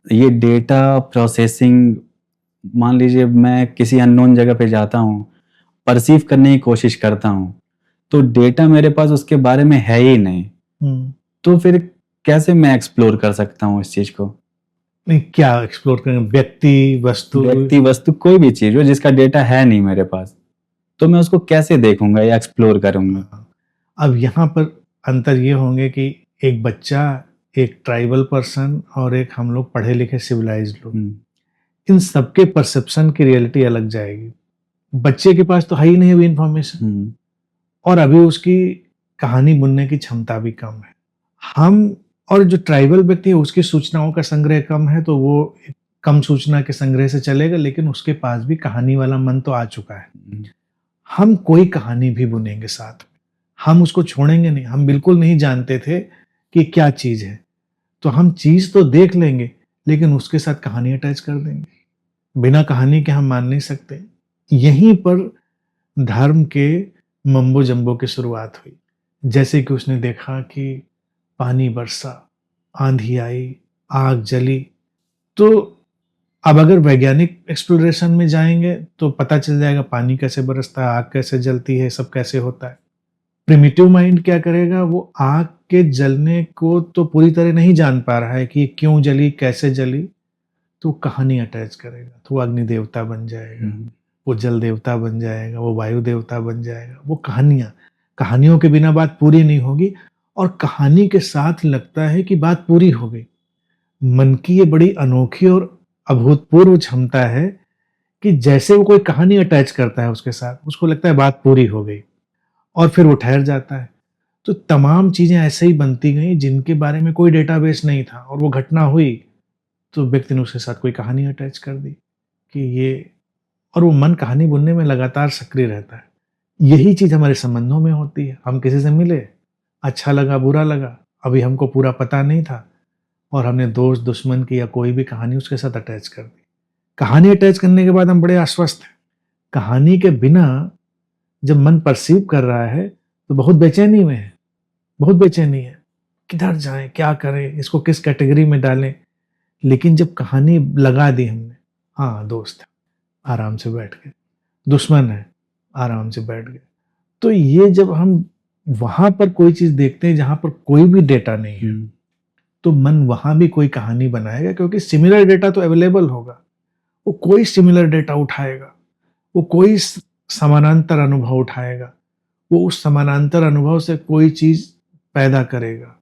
ये data processing, मान लीजिए मैं किसी अननोन जगह पे जाता हूँ, परसीव करने की कोशिश करता हूँ, तो डेटा मेरे पास उसके बारे में है ही नहीं, तो फिर कैसे मैं एक्सप्लोर कर सकता हूँ इस चीज को? नहीं, क्या एक्सप्लोर करेंगे? व्यक्ति, वस्तु, कोई भी चीज हो जिसका डेटा है नहीं मेरे पास, तो मैं उसको कैसे देखूंगा या एक्सप्लोर करूंगा? हाँ, अब यहाँ पर अंतर ये होंगे कि एक बच्चा, एक ट्राइबल पर्सन और एक हम लोग पढ़े लिखे सिविलाइज्ड लोग, इन सबके परसेप्शन की रियलिटी अलग जाएगी। बच्चे के पास तो है ही नहीं अभी इंफॉर्मेशन, और अभी उसकी कहानी बुनने की क्षमता भी कम है। हम और जो ट्राइबल व्यक्ति है उसकी सूचनाओं का संग्रह कम है, तो वो कम सूचना के संग्रह से चलेगा, लेकिन उसके पास भी कहानी वाला मन तो आ चुका है। हम कोई कहानी भी बुनेंगे साथ में, हम उसको छोड़ेंगे नहीं। हम बिल्कुल नहीं जानते थे कि क्या चीज है, तो हम चीज तो देख लेंगे, लेकिन उसके साथ कहानी अटैच कर देंगे। बिना कहानी के हम मान नहीं सकते। यहीं पर धर्म के मम्बो जम्बो की शुरुआत हुई। जैसे कि उसने देखा कि पानी बरसा, आंधी आई, आग जली, तो अब अगर वैज्ञानिक एक्सप्लोरेशन में जाएंगे तो पता चल जाएगा पानी कैसे बरसता है, आग कैसे जलती है, सब कैसे होता है। प्रिमिटिव माइंड क्या करेगा, वो आग के जलने को तो पूरी तरह नहीं जान पा रहा है कि ये क्यों जली, कैसे जली, तो कहानी अटैच करेगा। तो वो अग्नि देवता बन जाएगा, वो जल देवता बन जाएगा, वो वायु देवता बन जाएगा। वो कहानियों के बिना बात पूरी नहीं होगी, और कहानी के साथ लगता है कि बात पूरी हो गई। मन की ये बड़ी अनोखी और अभूतपूर्व क्षमता है कि जैसे वो कोई कहानी अटैच करता है उसके साथ, उसको लगता है बात पूरी हो गई, और फिर वो ठहर जाता है। तो तमाम चीजें ऐसे ही बनती गई जिनके बारे में कोई डेटाबेस नहीं था, और वो घटना हुई तो व्यक्ति ने उसके साथ कोई कहानी अटैच कर दी कि ये, और वो मन कहानी बुनने में लगातार सक्रिय रहता है। यही चीज हमारे संबंधों में होती है। हम किसी से मिले, अच्छा लगा बुरा लगा, अभी हमको पूरा पता नहीं था, और हमने दोस्त दुश्मन की या कोई भी कहानी उसके साथ अटैच कर दी। कहानी अटैच करने के बाद हम बड़े आश्वस्त हैं। कहानी के बिना जब मन परसीव कर रहा है तो बहुत बेचैनी में है, बहुत बेचैनी है, किधर जाएं, क्या करें, इसको किस कैटेगरी में डालें। लेकिन जब कहानी लगा दी हमने, हाँ दोस्त है, आराम से बैठ गए, दुश्मन है, आराम से बैठ गए। तो ये जब हम वहां पर कोई चीज देखते हैं जहां पर कोई भी डेटा नहीं है, तो मन वहां भी कोई कहानी बनाएगा, क्योंकि सिमिलर डेटा तो अवेलेबल होगा। वो कोई सिमिलर डेटा उठाएगा, वो कोई समानांतर अनुभव उठाएगा, वो उस समानांतर अनुभव से कोई चीज पैदा करेगा।